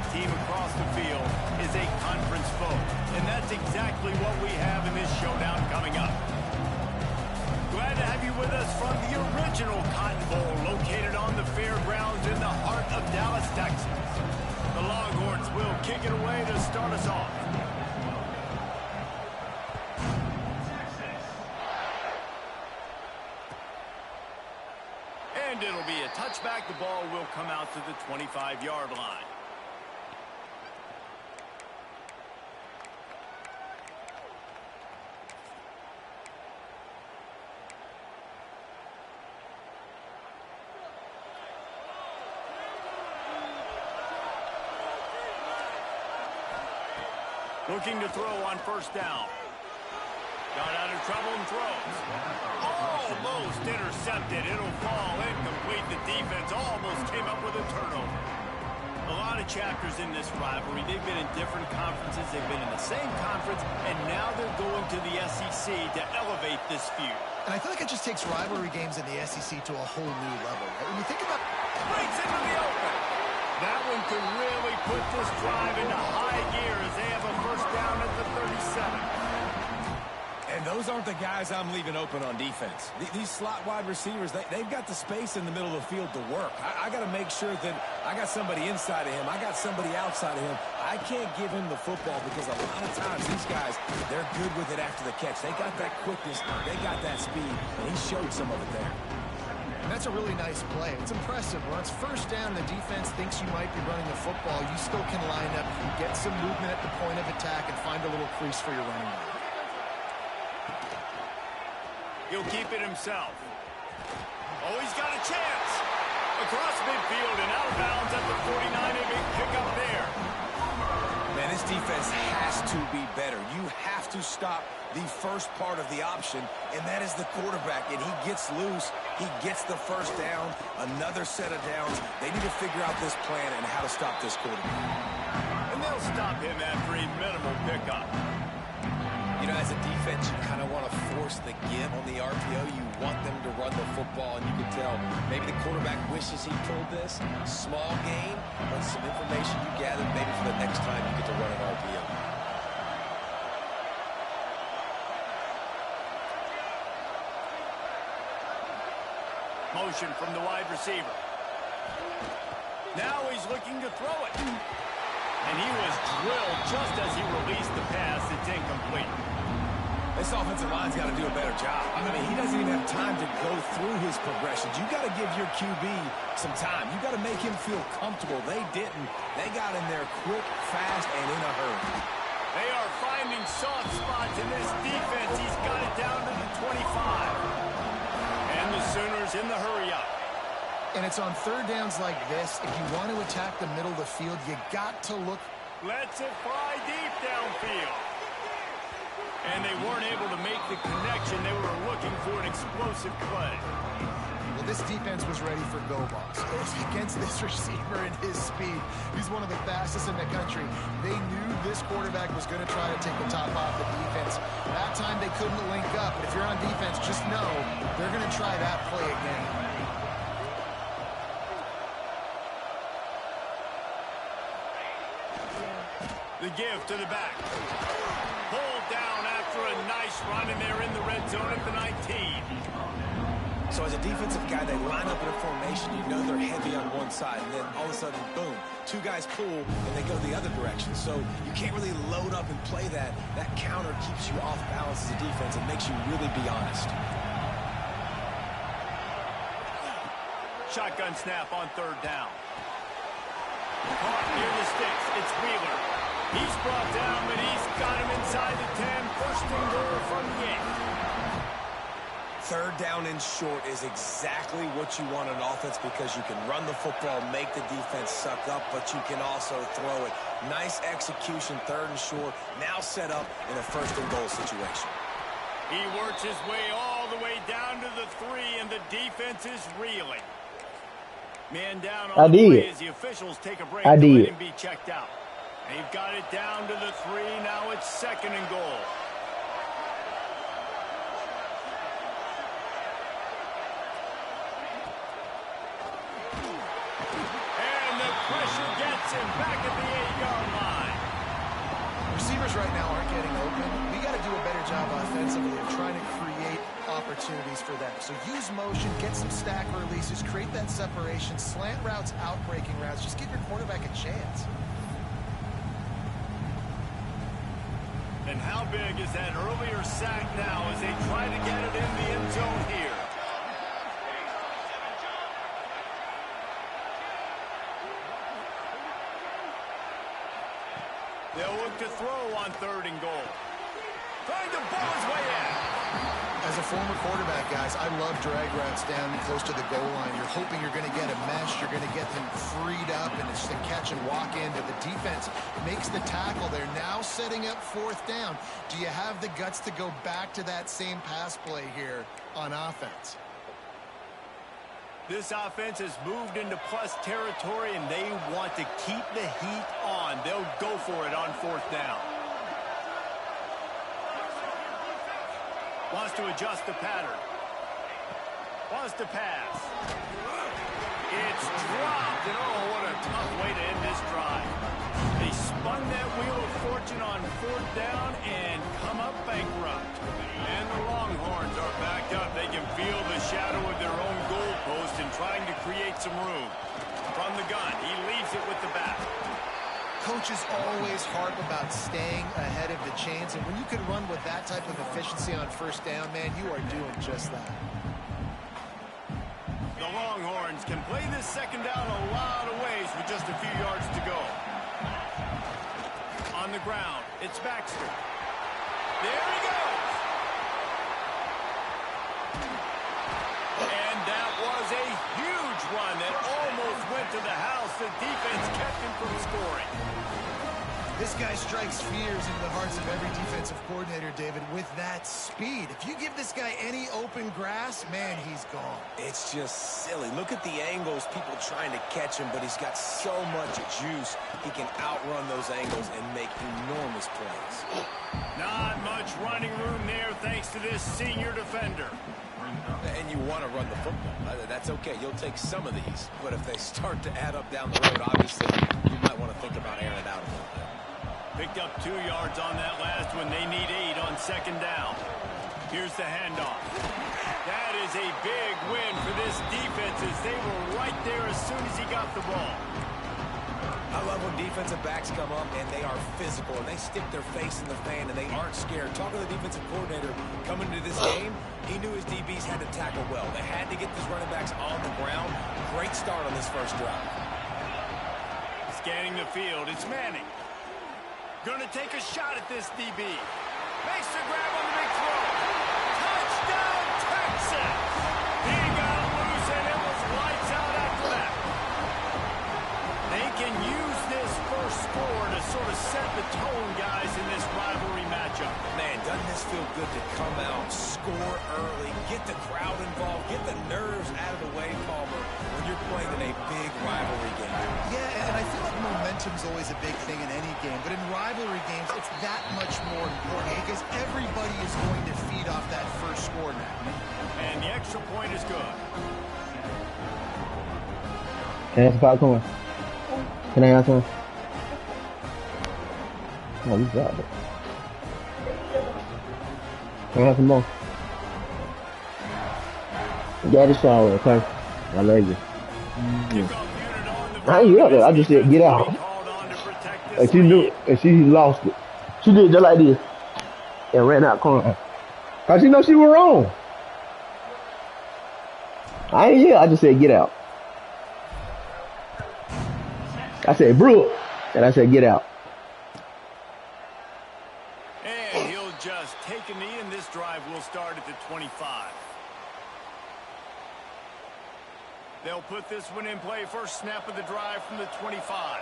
that team across the field is a conference foe. And that's exactly what we have in this showdown coming up. Glad to have you with us from the original Cotton Bowl located on the fairgrounds in the heart of Dallas, Texas. The Longhorns will kick it away to start us off. And it'll be a touchback. The ball will come out to the 25-yard line. Looking to throw on first down. Got out of trouble and throws. Almost intercepted. It'll fall incomplete. The defense almost came up with a turnover. A lot of chapters in this rivalry. They've been in different conferences. They've been in the same conference. And now they're going to the SEC to elevate this feud. And I feel like it just takes rivalry games in the SEC to a whole new level. When you think about... Breaks into the open. That one could really put this drive into high gear as they have a first down at the 37. And those aren't the guys I'm leaving open on defense. These slot wide receivers, they've got the space in the middle of the field to work. I got to make sure that I got somebody inside of him. I got somebody outside of him. I can't give him the football because a lot of times these guys, they're good with it after the catch. They got that quickness. They got that speed. And he showed some of it there. And that's a really nice play. It's impressive. When it's first down, the defense thinks you might be running the football. You still can line up, get some movement at the point of attack, and find a little crease for your running back. He'll keep it himself. Oh, he's got a chance. Across midfield and out of bounds at the 49. A big pickup there. Man, this defense has to be better. You have to stop the first part of the option, and that is the quarterback. And he gets loose. He gets the first down. Another set of downs. They need to figure out this plan and how to stop this quarterback. And they'll stop him after a minimal pickup. You know, as a defense, you kind of want to force the give on the RPO. You want them to run the football, and you can tell maybe the quarterback wishes he pulled this. Small gain, but some information you gathered maybe for the next time you get to run an RPO. Motion from the wide receiver. Now he's looking to throw it. And he was drilled just as he released the pass. It's incomplete. This offensive line's got to do a better job. I mean, he doesn't even have time to go through his progressions. You got to give your QB some time. You got to make him feel comfortable. They didn't. They got in there quick, fast, and in a hurry. They are finding soft spots in this defense. He's got it down to the 25. And the Sooners in the hurry-up. And it's on third downs like this. If you want to attack the middle of the field, you got to look. Lets it fly deep downfield. And they weren't able to make the connection. They were looking for an explosive play. Well, this defense was ready for go balls. Against this receiver and his speed, he's one of the fastest in the country. They knew this quarterback was going to try to take the top off the defense. That time they couldn't link up. But if you're on defense, just know they're going to try that play again. The give to the back. Pulled down after a nice run, and they're in the red zone at the 19. So as a defensive guy, they line up in a formation. You know they're heavy on one side, and then all of a sudden, boom, two guys pull, and they go the other direction. So you can't really load up and play that. That counter keeps you off balance as a defense and makes you really be honest. Shotgun snap on third down. Caught near the sticks. It's Wheeler. He's brought down, but he's got him inside the 10. First and goal from the 8. Third down and short is exactly what you want on offense because you can run the football, make the defense suck up, but you can also throw it. Nice execution, third and short, now set up in a first and goal situation. He works his way all the way down to the 3, and the defense is reeling. Man down on the play as the officials take a break to let him be checked out. They've got it down to the 3. Now it's second and goal. And the pressure gets gets him back at the 8-yard line. Receivers right now aren't getting open. We got to do a better job offensively of trying to create opportunities for them. So use motion, get some stack releases, create that separation, slant routes, out-breaking routes. Just give your quarterback a chance. And how big is that earlier sack now as they try to get it in the end zone here? They'll look to throw on 3rd and goal. Trying to blow his way in. As a former quarterback, guys, I love drag routes down close to the goal line. You're hoping you're going to get a mesh. You're going to get them freed up, and it's just a catch and walk in. But the defense makes the tackle. They're now setting up 4th down. Do you have the guts to go back to that same pass play here on offense? This offense has moved into plus territory, and they want to keep the heat on. They'll go for it on 4th down. Wants to adjust the pattern. Wants to pass. It's dropped, and oh, what a tough way to end this drive. They spun that wheel of fortune on 4th down and come up bankrupt. And the Longhorns are backed up. They can feel the shadow of their own goalpost and trying to create some room. From the gun, he leaves it with the back. Coaches always harp about staying ahead of the chains, and when you can run with that type of efficiency on 1st down, man, you are doing just that. The Longhorns can play this 2nd down a lot of ways with just a few yards to go. On the ground, it's Baxter. There he goes. And that was a huge run that almost went to the house. The defense kept him from scoring. This guy strikes fears into the hearts of every defensive coordinator, David, with that speed. If you give this guy any open grass, man, he's gone. It's just silly. Look at the angles, people trying to catch him, but he's got so much juice. He can outrun those angles and make enormous plays. Not much running room there thanks to this senior defender. And you want to run the football. That's okay. You'll take some of these. But if they start to add up down the road, obviously, you might want to think about airing it out a little bit. Picked up 2 yards on that last one. They need 8 on 2nd down. Here's the handoff. That is a big win for this defense as they were right there as soon as he got the ball. I love when defensive backs come up and they are physical and they stick their face in the fan and they aren't scared. Talking to the defensive coordinator coming into this game, he knew his DBs had to tackle well. They had to get these running backs on the ground. Great start on this first drive. Scanning the field, it's Manning. Gonna take a shot at this DB. Makes the grab on the big throw. Touchdown, Texas! He got loose and it was lights out after that. They can use this first score to sort of set the tone, guys, in this rivalry matchup. Man, doesn't this feel good to come out, score early, get the crowd involved, get the nerves out of the way, Palmer, when you're playing in a big rivalry game. Yeah, and I feel like momentum's always a big thing in any game, but in rivalry games, it's that much more important because everybody is going to feed off that first score now. And the extra point is good. Can I have some popcorn? Can I have some? Oh, you got it. Can I have some more? Yeah, this all okay. I love you. I ain't yelled at her. I just said, get out. And she knew, and she lost it. She did just like this. And ran out crying. Cause she know she was wrong. I ain't yelled. I just said, get out. I said, Brooke. And I said, get out. And he'll just take a knee, and this drive will start at the 25. They'll put this one in play. First snap of the drive from the 25.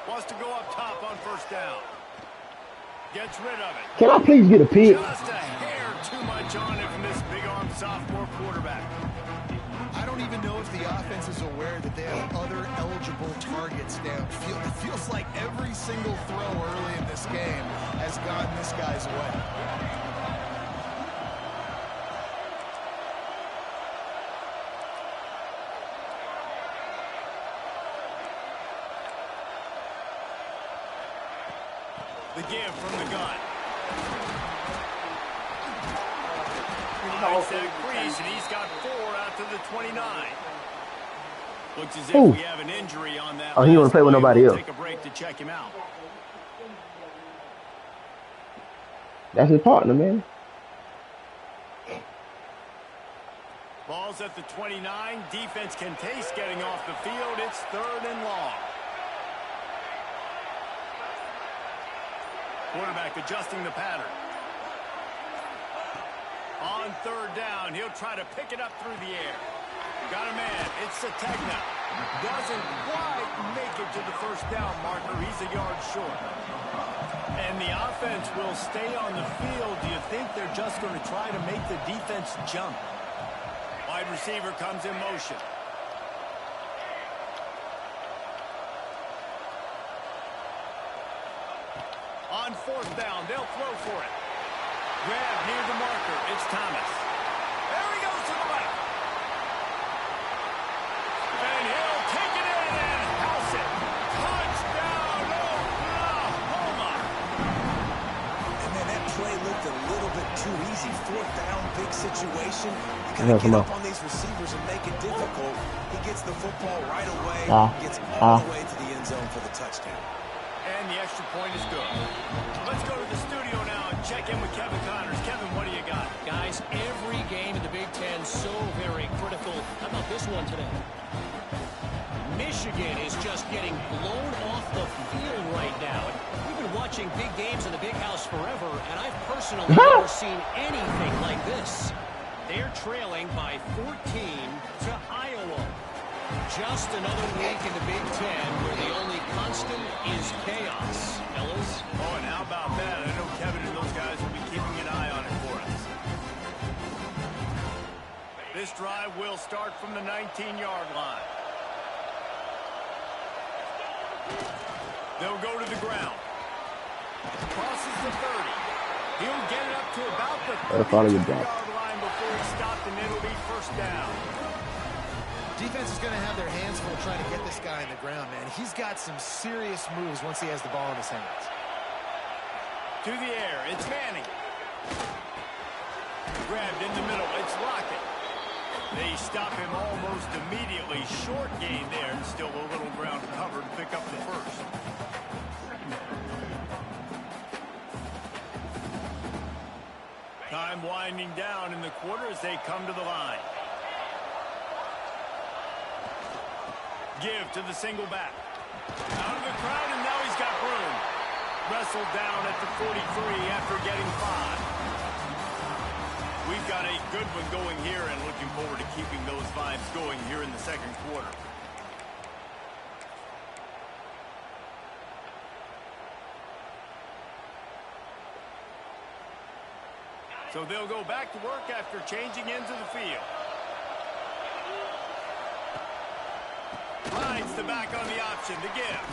Wants to go up top on first down. Gets rid of it. Can I please get a pick? Just a hair too much on it from this big-arm sophomore quarterback. I don't even know if the offense is aware that they have other eligible targets downfield. It feels like every single throw early in this game has gone this guy's way. The give from the gun. Finds that crease, and he's got 4 out to the 29. Looks as if we have an injury on that. Oh, he don't play with nobody else. Take a break to check him out. That's his partner, man. Ball's at the 29. Defense can taste getting off the field. It's 3rd and long. Quarterback adjusting the pattern. On 3rd down, he'll try to pick it up through the air. Got a man. It's Sategna. Doesn't quite make it to the 1st down marker. He's a yard short. And the offense will stay on the field. Do you think they're just going to try to make the defense jump? Wide receiver comes in motion. On 4th down, they'll throw for it. Grab near the marker. It's Thomas. There he goes to the left. And he'll take it in and house it. Touchdown, Oklahoma. And then that play looked a little bit too easy. 4th down, big situation. You got to get up on these receivers and make it difficult. He gets the football right away. Gets all the way to the end zone for the touchdown. And the extra point is good. Let's go to the studio now and check in with Kevin Connors. Kevin, what do you got? Guys, every game in the Big Ten so very critical. How about this one today? Michigan is just getting blown off the field right now. We've been watching big games in the Big House forever, and I've personally never seen anything like this. They're trailing by 14 to Iowa. Just another week in the Big Ten where the only constant is chaos. Fellas? Oh, and how about that? I know Kevin and those guys will be keeping an eye on it for us. This drive will start from the 19-yard line. They'll go to the ground. Crosses the 30. He'll get it up to about the 32-yard line before he's stopped, and it'll be 1st down. Defense is going to have their hands full trying to get this guy in the ground, man. He's got some serious moves once he has the ball in his hands. To the air, it's Manning. Grabbed in the middle, it's Lockett. They stop him almost immediately. Short gain there, and still a little ground covered to pick up the 1st. Time winding down in the quarter as they come to the line. Give to the single back. Out of the crowd, and now he's got room. Wrestled down at the 43 after getting 5. We've got a good one going here and looking forward to keeping those vibes going here in the 2nd quarter. So they'll go back to work after changing into the field. Rides the back on the option to give.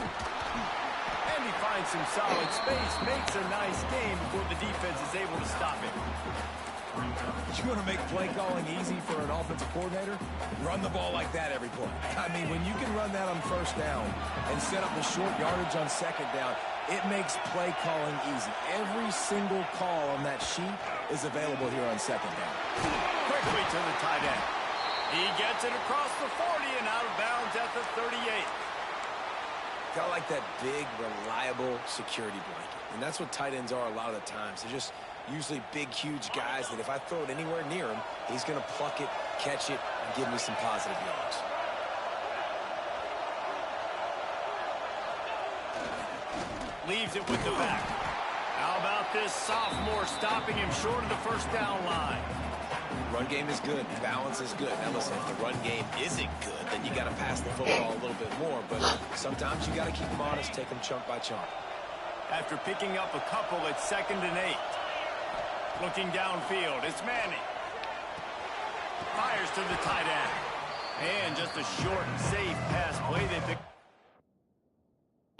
And he finds some solid space, makes a nice game before the defense is able to stop it. You want to make play calling easy for an offensive coordinator? Run the ball like that every play. I mean, when you can run that on 1st down and set up the short yardage on 2nd down, it makes play calling easy. Every single call on that sheet is available here on 2nd down. Quickly to the tight end. He gets it across the 40 and out of bounds at the 38. Got like that big, reliable security blanket. And that's what tight ends are a lot of the times. They're just usually big, huge guys that if I throw it anywhere near him, he's going to pluck it, catch it, and give me some positive yards. Leaves it with the back. How about this sophomore stopping him short of the 1st down line? Run game is good. Balance is good. Now, listen, if the run game isn't good, then you got to pass the football a little bit more. But sometimes you got to keep them honest, take them chunk by chunk. After picking up a couple at 2nd and 8. Looking downfield, it's Manning. Fires to the tight end. And just a short and safe pass play. They pick.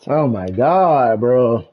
Oh, my God, bro.